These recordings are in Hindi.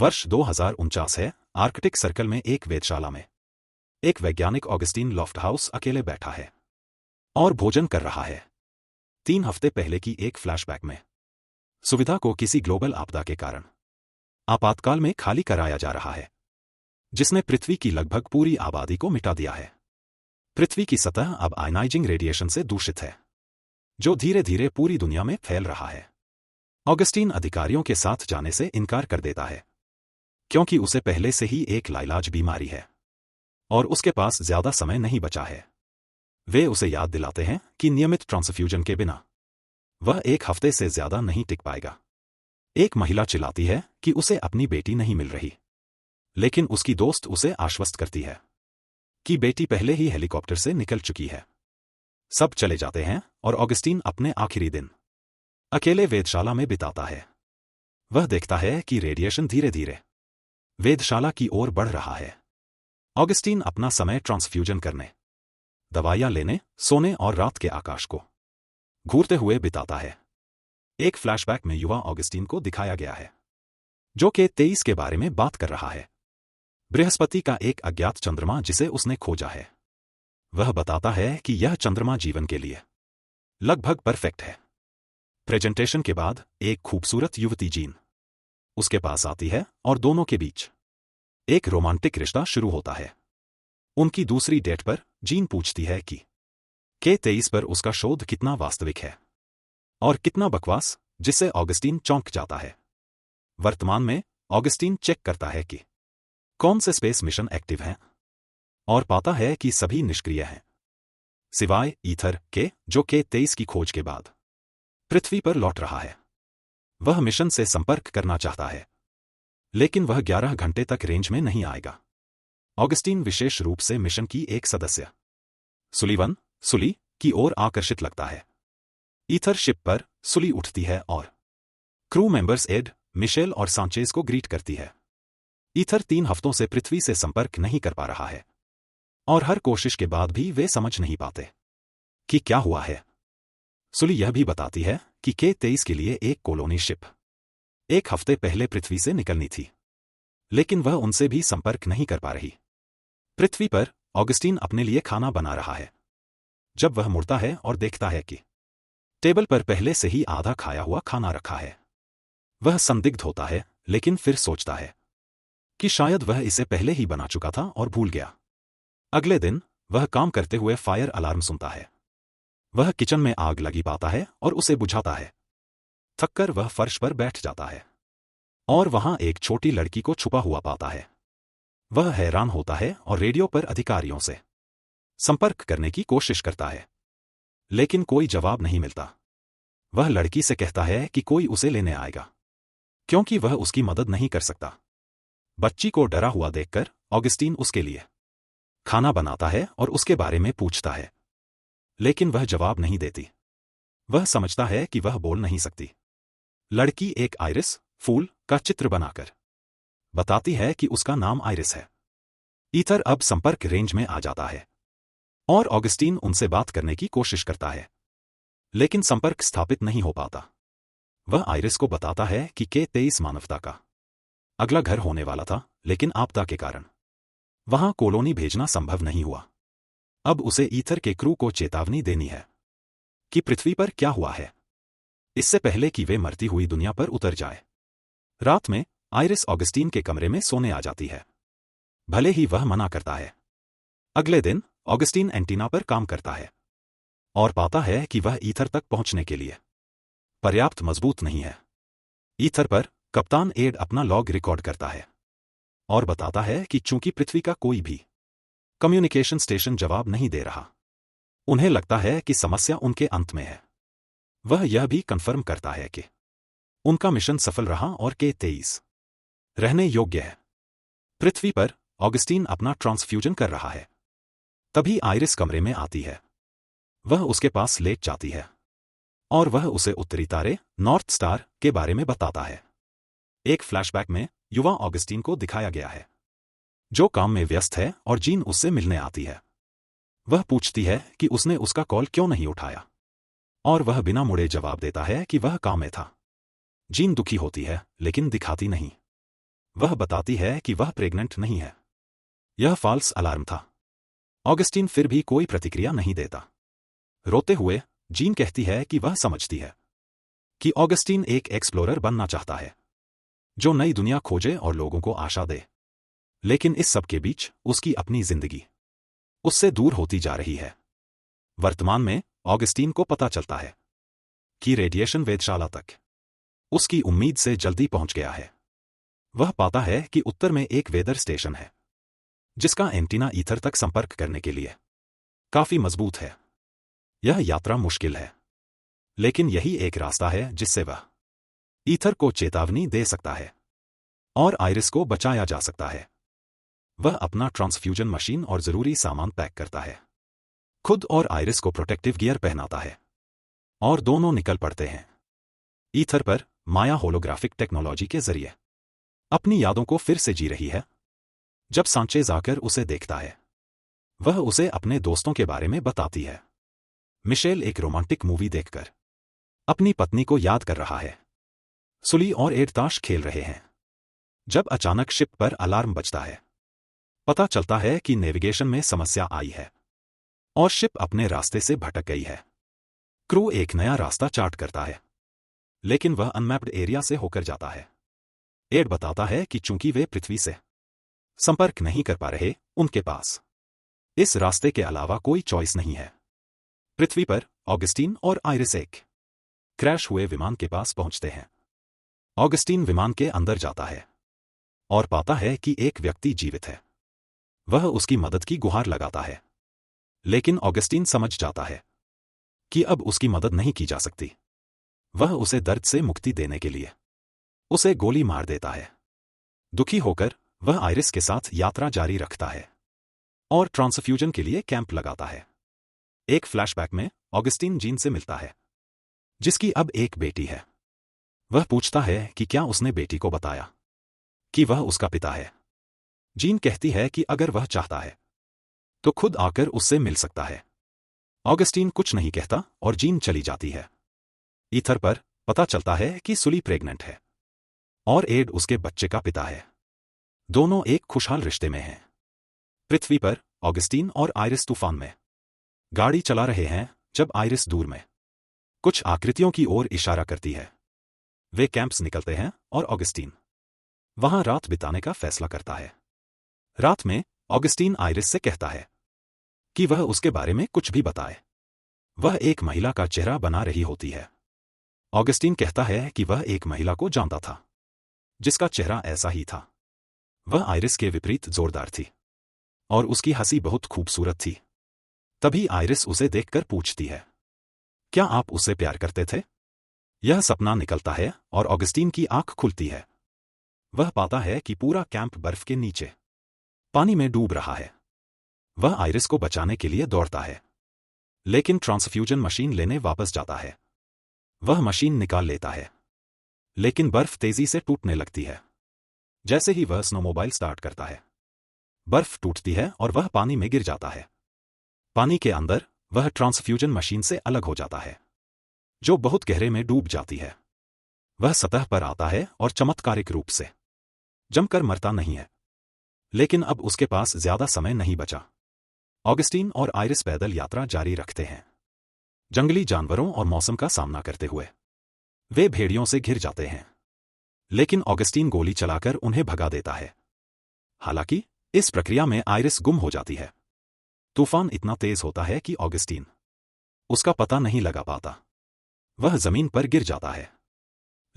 वर्ष 2049 है। आर्कटिक सर्कल में एक वेधशाला में एक वैज्ञानिक ऑगस्टीन लॉफ्ट हाउस अकेले बैठा है और भोजन कर रहा है। 3 हफ्ते पहले की एक फ्लैशबैक में सुविधा को किसी ग्लोबल आपदा के कारण आपातकाल में खाली कराया जा रहा है, जिसने पृथ्वी की लगभग पूरी आबादी को मिटा दिया है। पृथ्वी की सतह अब आयनाइजिंग रेडिएशन से दूषित है, जो धीरे धीरे पूरी दुनिया में फैल रहा है। ऑगस्टीन अधिकारियों के साथ जाने से इनकार कर देता है, क्योंकि उसे पहले से ही एक लाइलाज बीमारी है और उसके पास ज्यादा समय नहीं बचा है। वे उसे याद दिलाते हैं कि नियमित ट्रांसफ्यूजन के बिना वह 1 हफ्ते से ज्यादा नहीं टिक पाएगा। एक महिला चिल्लाती है कि उसे अपनी बेटी नहीं मिल रही, लेकिन उसकी दोस्त उसे आश्वस्त करती है कि बेटी पहले ही हेलीकॉप्टर से निकल चुकी है। सब चले जाते हैं और ऑगस्टीन अपने आखिरी दिन अकेले वेधशाला में बिताता है। वह देखता है कि रेडिएशन धीरे धीरे वेधशाला की ओर बढ़ रहा है। ऑगस्टीन अपना समय ट्रांसफ्यूजन करने, दवाइयां लेने, सोने और रात के आकाश को घूरते हुए बिताता है। एक फ्लैशबैक में युवा ऑगस्टीन को दिखाया गया है, जो के 23 के बारे में बात कर रहा है, बृहस्पति का एक अज्ञात चंद्रमा जिसे उसने खोजा है। वह बताता है कि यह चंद्रमा जीवन के लिए लगभग परफेक्ट है। प्रेजेंटेशन के बाद एक खूबसूरत युवती जीन उसके पास आती है और दोनों के बीच एक रोमांटिक रिश्ता शुरू होता है। उनकी दूसरी डेट पर जीन पूछती है कि के 23 पर उसका शोध कितना वास्तविक है और कितना बकवास, जिससे ऑगस्टीन चौंक जाता है। वर्तमान में ऑगस्टीन चेक करता है कि कौन से स्पेस मिशन एक्टिव हैं और पाता है कि सभी निष्क्रिय हैं, सिवाय ईथर के, जो के 23 की खोज के बाद पृथ्वी पर लौट रहा है। वह मिशन से संपर्क करना चाहता है, लेकिन वह 11 घंटे तक रेंज में नहीं आएगा। ऑगस्टीन विशेष रूप से मिशन की एक सदस्य सुली की ओर आकर्षित लगता है। ईथर शिप पर सुली उठती है और क्रू मेंबर्स एड, मिशेल और सांचेज को ग्रीट करती है। ईथर 3 हफ्तों से पृथ्वी से संपर्क नहीं कर पा रहा है और हर कोशिश के बाद भी वे समझ नहीं पाते कि क्या हुआ है। सुली यह भी बताती है कि के 23 के लिए एक कॉलोनी शिप 1 हफ्ते पहले पृथ्वी से निकलनी थी, लेकिन वह उनसे भी संपर्क नहीं कर पा रही। पृथ्वी पर ऑगस्टीन अपने लिए खाना बना रहा है जब वह मुड़ता है और देखता है कि टेबल पर पहले से ही आधा खाया हुआ खाना रखा है। वह संदिग्ध होता है, लेकिन फिर सोचता है कि शायद वह इसे पहले ही बना चुका था और भूल गया। अगले दिन वह काम करते हुए फायर अलार्म सुनता है। वह किचन में आग लगी पाता है और उसे बुझाता है। थककर वह फर्श पर बैठ जाता है और वहां एक छोटी लड़की को छुपा हुआ पाता है। वह हैरान होता है और रेडियो पर अधिकारियों से संपर्क करने की कोशिश करता है, लेकिन कोई जवाब नहीं मिलता। वह लड़की से कहता है कि कोई उसे लेने आएगा, क्योंकि वह उसकी मदद नहीं कर सकता। बच्ची को डरा हुआ देखकर ऑगस्टीन उसके लिए खाना बनाता है और उसके बारे में पूछता है, लेकिन वह जवाब नहीं देती। वह समझता है कि वह बोल नहीं सकती। लड़की एक आइरिस फूल का चित्र बनाकर बताती है कि उसका नाम आइरिस है। ईथर अब संपर्क रेंज में आ जाता है और ऑगस्टीन उनसे बात करने की कोशिश करता है, लेकिन संपर्क स्थापित नहीं हो पाता। वह आइरिस को बताता है कि के 23 मानवता का अगला घर होने वाला था, लेकिन आपदा के कारण वहां कॉलोनी भेजना संभव नहीं हुआ। अब उसे ईथर के क्रू को चेतावनी देनी है कि पृथ्वी पर क्या हुआ है, इससे पहले कि वे मरती हुई दुनिया पर उतर जाए। रात में आइरिस ऑगस्टीन के कमरे में सोने आ जाती है, भले ही वह मना करता है। अगले दिन ऑगस्टीन एंटीना पर काम करता है और पाता है कि वह ईथर तक पहुंचने के लिए पर्याप्त मजबूत नहीं है। ईथर पर कप्तान एड अपना लॉग रिकॉर्ड करता है और बताता है कि चूंकि पृथ्वी का कोई भी कम्युनिकेशन स्टेशन जवाब नहीं दे रहा, उन्हें लगता है कि समस्या उनके अंत में है। वह यह भी कंफर्म करता है कि उनका मिशन सफल रहा और के 23 रहने योग्य है। पृथ्वी पर ऑगस्टीन अपना ट्रांसफ्यूजन कर रहा है। तभी आइरिस कमरे में आती है। वह उसके पास लेट जाती है और वह उसे उत्तरी तारे नॉर्थ स्टार के बारे में बताता है। एक फ्लैशबैक में युवा ऑगस्टीन को दिखाया गया है, जो काम में व्यस्त है और जीन उससे मिलने आती है। वह पूछती है कि उसने उसका कॉल क्यों नहीं उठाया, और वह बिना मुड़े जवाब देता है कि वह काम में था। जीन दुखी होती है, लेकिन दिखाती नहीं। वह बताती है कि वह प्रेग्नेंट नहीं है। यह फॉल्स अलार्म था। ऑगस्टीन फिर भी कोई प्रतिक्रिया नहीं देता। रोते हुए जीन कहती है कि वह समझती है कि ऑगस्टीन एक एक्सप्लोरर बनना चाहता है जो नई दुनिया खोजे और लोगों को आशा दे। लेकिन इस सब के बीच उसकी अपनी जिंदगी उससे दूर होती जा रही है। वर्तमान में ऑगस्टीन को पता चलता है कि रेडिएशन वेधशाला तक उसकी उम्मीद से जल्दी पहुंच गया है। वह पाता है कि उत्तर में एक वेदर स्टेशन है जिसका एंटीना ईथर तक संपर्क करने के लिए काफी मजबूत है। यह यात्रा मुश्किल है, लेकिन यही एक रास्ता है जिससे वह ईथर को चेतावनी दे सकता है और आइरिस को बचाया जा सकता है। वह अपना ट्रांसफ्यूजन मशीन और जरूरी सामान पैक करता है, खुद और आइरिस को प्रोटेक्टिव गियर पहनाता है और दोनों निकल पड़ते हैं। ईथर पर माया होलोग्राफिक टेक्नोलॉजी के जरिए अपनी यादों को फिर से जी रही है। जब सांचेज आकर उसे देखता है, वह उसे अपने दोस्तों के बारे में बताती है। मिशेल एक रोमांटिक मूवी देखकर अपनी पत्नी को याद कर रहा है। सुली और एड ताश खेल रहे हैं जब अचानक शिप पर अलार्म बजता है। पता चलता है कि नेविगेशन में समस्या आई है और शिप अपने रास्ते से भटक गई है। क्रू एक नया रास्ता चार्ट करता है, लेकिन वह अनमैप्ड एरिया से होकर जाता है। एड बताता है कि चूंकि वे पृथ्वी से संपर्क नहीं कर पा रहे, उनके पास इस रास्ते के अलावा कोई चॉइस नहीं है। पृथ्वी पर ऑगस्टीन और आइरिस एक क्रैश हुए विमान के पास पहुंचते हैं। ऑगस्टीन विमान के अंदर जाता है और पाता है कि एक व्यक्ति जीवित है। वह उसकी मदद की गुहार लगाता है, लेकिन ऑगस्टीन समझ जाता है कि अब उसकी मदद नहीं की जा सकती। वह उसे दर्द से मुक्ति देने के लिए उसे गोली मार देता है। दुखी होकर वह आइरिस के साथ यात्रा जारी रखता है और ट्रांसफ्यूजन के लिए कैंप लगाता है। एक फ्लैशबैक में ऑगस्टीन जीन से मिलता है, जिसकी अब एक बेटी है। वह पूछता है कि क्या उसने बेटी को बताया कि वह उसका पिता है। जीन कहती है कि अगर वह चाहता है तो खुद आकर उससे मिल सकता है। ऑगस्टीन कुछ नहीं कहता और जीन चली जाती है। ईथर पर पता चलता है कि सुली प्रेग्नेंट है और एड उसके बच्चे का पिता है। दोनों एक खुशहाल रिश्ते में हैं। पृथ्वी पर ऑगस्टीन और आइरिस तूफान में गाड़ी चला रहे हैं जब आइरिस दूर में कुछ आकृतियों की ओर इशारा करती है। वे कैंप्स निकलते हैं और ऑगस्टीन वहां रात बिताने का फैसला करता है। रात में ऑगस्टीन आइरिस से कहता है कि वह उसके बारे में कुछ भी बताए। वह एक महिला का चेहरा बना रही होती है। ऑगस्टीन कहता है कि वह एक महिला को जानता था जिसका चेहरा ऐसा ही था। वह आइरिस के विपरीत जोरदार थी और उसकी हंसी बहुत खूबसूरत थी। तभी आइरिस उसे देखकर पूछती है, क्या आप उससे प्यार करते थे? यह सपना निकलता है और ऑगस्टीन की आंख खुलती है। वह पाता है कि पूरा कैंप बर्फ के नीचे पानी में डूब रहा है। वह आइरिस को बचाने के लिए दौड़ता है, लेकिन ट्रांसफ्यूजन मशीन लेने वापस जाता है। वह मशीन निकाल लेता है, लेकिन बर्फ तेजी से टूटने लगती है। जैसे ही वह स्नोमोबाइल स्टार्ट करता है, बर्फ टूटती है और वह पानी में गिर जाता है। पानी के अंदर वह ट्रांसफ्यूजन मशीन से अलग हो जाता है, जो बहुत गहरे में डूब जाती है। वह सतह पर आता है और चमत्कारिक रूप से जमकर मरता नहीं है, लेकिन अब उसके पास ज्यादा समय नहीं बचा। ऑगस्टीन और आइरिस पैदल यात्रा जारी रखते हैं, जंगली जानवरों और मौसम का सामना करते हुए। वे भेड़ियों से घिर जाते हैं, लेकिन ऑगस्टीन गोली चलाकर उन्हें भगा देता है। हालांकि इस प्रक्रिया में आइरिस गुम हो जाती है। तूफान इतना तेज होता है कि ऑगस्टीन उसका पता नहीं लगा पाता। वह जमीन पर गिर जाता है,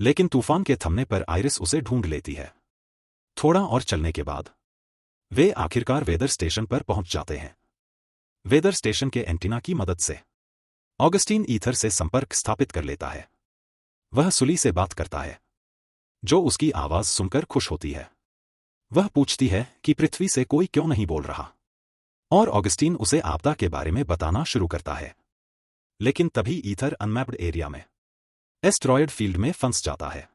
लेकिन तूफान के थमने पर आइरिस उसे ढूंढ लेती है। थोड़ा और चलने के बाद वे आखिरकार वेदर स्टेशन पर पहुंच जाते हैं। वेदर स्टेशन के एंटीना की मदद से ऑगस्टीन ईथर से संपर्क स्थापित कर लेता है। वह सुली से बात करता है, जो उसकी आवाज सुनकर खुश होती है। वह पूछती है कि पृथ्वी से कोई क्यों नहीं बोल रहा, और ऑगस्टीन उसे आपदा के बारे में बताना शुरू करता है। लेकिन तभी ईथर अनमैप्ड एरिया में एस्टेरॉयड फील्ड में फंस जाता है।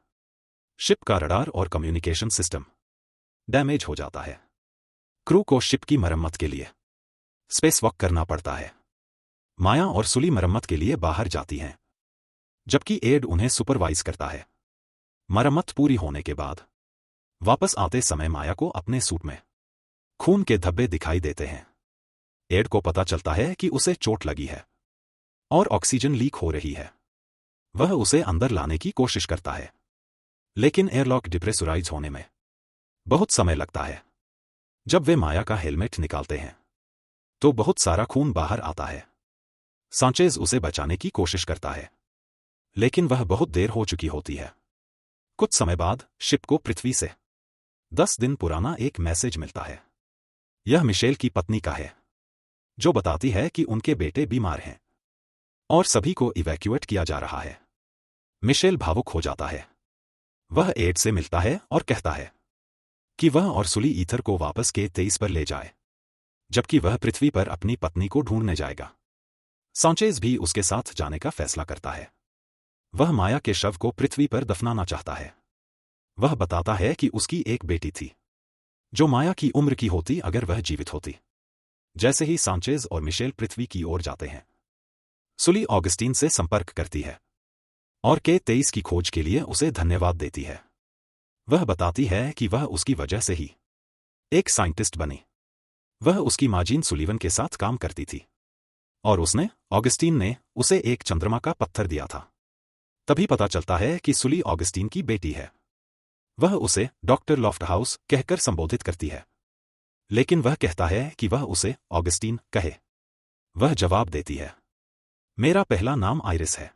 शिप का रडार और कम्युनिकेशन सिस्टम डैमेज हो जाता है। क्रू को शिप की मरम्मत के लिए स्पेसवॉक करना पड़ता है। माया और सुली मरम्मत के लिए बाहर जाती हैं, जबकि एड उन्हें सुपरवाइज करता है। मरम्मत पूरी होने के बाद वापस आते समय माया को अपने सूट में खून के धब्बे दिखाई देते हैं। एड को पता चलता है कि उसे चोट लगी है और ऑक्सीजन लीक हो रही है। वह उसे अंदर लाने की कोशिश करता है, लेकिन एयरलॉक डिप्रेसराइज होने में बहुत समय लगता है। जब वे माया का हेलमेट निकालते हैं तो बहुत सारा खून बाहर आता है। सांचेज उसे बचाने की कोशिश करता है, लेकिन वह बहुत देर हो चुकी होती है। कुछ समय बाद शिप को पृथ्वी से 10 दिन पुराना एक मैसेज मिलता है। यह मिशेल की पत्नी का है, जो बताती है कि उनके बेटे बीमार हैं और सभी को इवैक्यूएट किया जा रहा है। मिशेल भावुक हो जाता है। वह एड से मिलता है और कहता है कि वह और सुली ईथर को वापस K-23 पर ले जाए, जबकि वह पृथ्वी पर अपनी पत्नी को ढूंढने जाएगा। सांचेज भी उसके साथ जाने का फैसला करता है। वह माया के शव को पृथ्वी पर दफनाना चाहता है। वह बताता है कि उसकी एक बेटी थी, जो माया की उम्र की होती अगर वह जीवित होती। जैसे ही सांचेज और मिशेल पृथ्वी की ओर जाते हैं, सुली ऑगस्टीन से संपर्क करती है और K-23 की खोज के लिए उसे धन्यवाद देती है। वह बताती है कि वह उसकी वजह से ही एक साइंटिस्ट बनी। वह उसकी माजीन सुलीवन के साथ काम करती थी और ऑगस्टीन ने उसे एक चंद्रमा का पत्थर दिया था। तभी पता चलता है कि सुली ऑगस्टीन की बेटी है। वह उसे डॉक्टर लॉफ्टहाउस कहकर संबोधित करती है, लेकिन वह कहता है कि वह उसे ऑगस्टीन कहे। वह जवाब देती है, मेरा पहला नाम आइरिस है।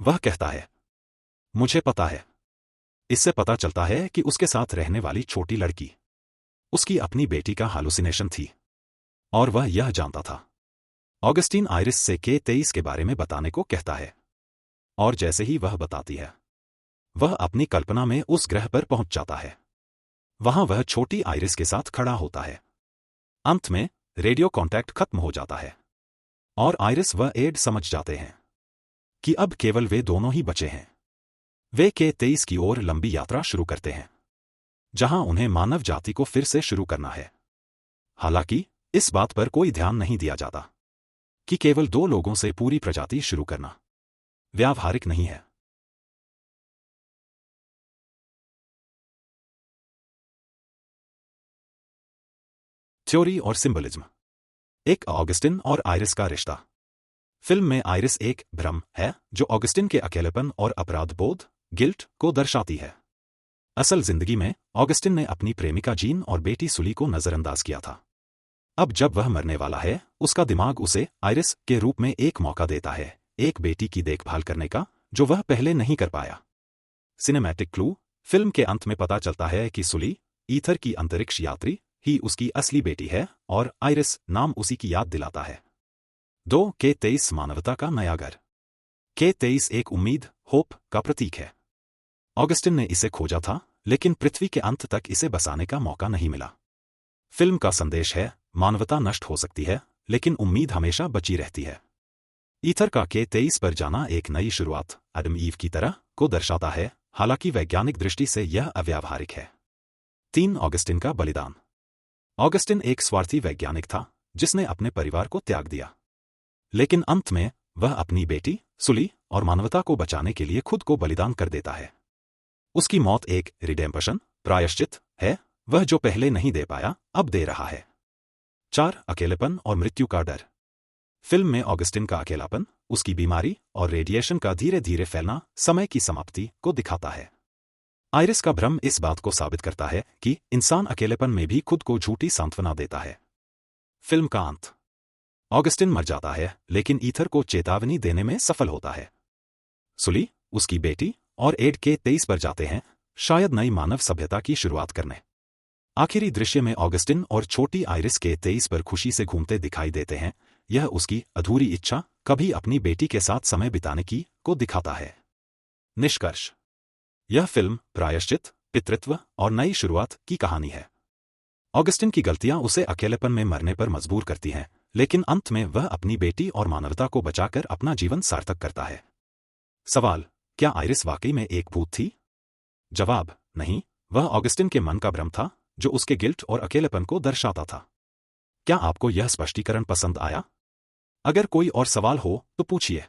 वह कहता है, मुझे पता है। इससे पता चलता है कि उसके साथ रहने वाली छोटी लड़की उसकी अपनी बेटी का हालुसिनेशन थी और वह यह जानता था। ऑगस्टीन आइरिस से K-23 के बारे में बताने को कहता है और जैसे ही वह बताती है, वह अपनी कल्पना में उस ग्रह पर पहुंच जाता है। वहां वह छोटी आइरिस के साथ खड़ा होता है। अंत में रेडियो कांटेक्ट खत्म हो जाता है और आइरिस व एड समझ जाते हैं कि अब केवल वे दोनों ही बचे हैं। वे K-23 की ओर लंबी यात्रा शुरू करते हैं, जहां उन्हें मानव जाति को फिर से शुरू करना है। हालांकि इस बात पर कोई ध्यान नहीं दिया जाता कि केवल 2 लोगों से पूरी प्रजाति शुरू करना व्यावहारिक नहीं है। थ्योरी और सिंबलिज्म। एक ऑगस्टिन और आइरिस का रिश्ता। फिल्म में आइरिस एक भ्रम है जो ऑगस्टिन के अकेलेपन और अपराध बोध गिल्ट को दर्शाती है। असल जिंदगी में ऑगस्टिन ने अपनी प्रेमिका जीन और बेटी सुली को नजरअंदाज किया था। अब जब वह मरने वाला है, उसका दिमाग उसे आइरिस के रूप में एक मौका देता है, एक बेटी की देखभाल करने का, जो वह पहले नहीं कर पाया। Cinematic clue. फिल्म के अंत में पता चलता है कि सुली ईथर की अंतरिक्ष यात्री ही उसकी असली बेटी है और आइरिस नाम उसी की याद दिलाता है। 2 K-23 मानवता का नया घर। K-23 एक उम्मीद, होप का प्रतीक है। ऑगस्टिन ने इसे खोजा था, लेकिन पृथ्वी के अंत तक इसे बसाने का मौका नहीं मिला। फिल्म का संदेश है, मानवता नष्ट हो सकती है, लेकिन उम्मीद हमेशा बची रहती है। ईथर का K-23 पर जाना एक नई शुरुआत, आदम ईव की तरह, को दर्शाता है, हालांकि वैज्ञानिक दृष्टि से यह अव्यावहारिक है। 3 ऑगस्टिन का बलिदान। ऑगस्टिन एक स्वार्थी वैज्ञानिक था, जिसने अपने परिवार को त्याग दिया, लेकिन अंत में वह अपनी बेटी सुली और मानवता को बचाने के लिए खुद को बलिदान कर देता है। उसकी मौत एक रिडेम्पशन, प्रायश्चित है, वह जो पहले नहीं दे पाया, अब दे रहा है। 4 अकेलेपन और मृत्यु का डर। फिल्म में ऑगस्टिन का अकेलापन, उसकी बीमारी और रेडिएशन का धीरे धीरे फैलना समय की समाप्ति को दिखाता है। आइरिस का भ्रम इस बात को साबित करता है कि इंसान अकेलेपन में भी खुद को झूठी सांत्वना देता है। फिल्म का अंत। ऑगस्टिन मर जाता है, लेकिन ईथर को चेतावनी देने में सफल होता है। सुली, उसकी बेटी और एड K-23 पर जाते हैं, शायद नई मानव सभ्यता की शुरुआत करने। आखिरी दृश्य में ऑगस्टिन और छोटी आइरिस K-23 पर खुशी से घूमते दिखाई देते हैं। यह उसकी अधूरी इच्छा, कभी अपनी बेटी के साथ समय बिताने की, को दिखाता है। निष्कर्ष। यह फिल्म प्रायश्चित, पितृत्व और नई शुरुआत की कहानी है। ऑगस्टिन की गलतियां उसे अकेलेपन में मरने पर मजबूर करती हैं, लेकिन अंत में वह अपनी बेटी और मानवता को बचाकर अपना जीवन सार्थक करता है। सवाल, क्या आइरिस वाकई में एक भूत थी? जवाब, नहीं, वह ऑगस्टिन के मन का भ्रम था, जो उसके गिल्ट और अकेलेपन को दर्शाता था। क्या आपको यह स्पष्टीकरण पसंद आया? अगर कोई और सवाल हो तो पूछिए।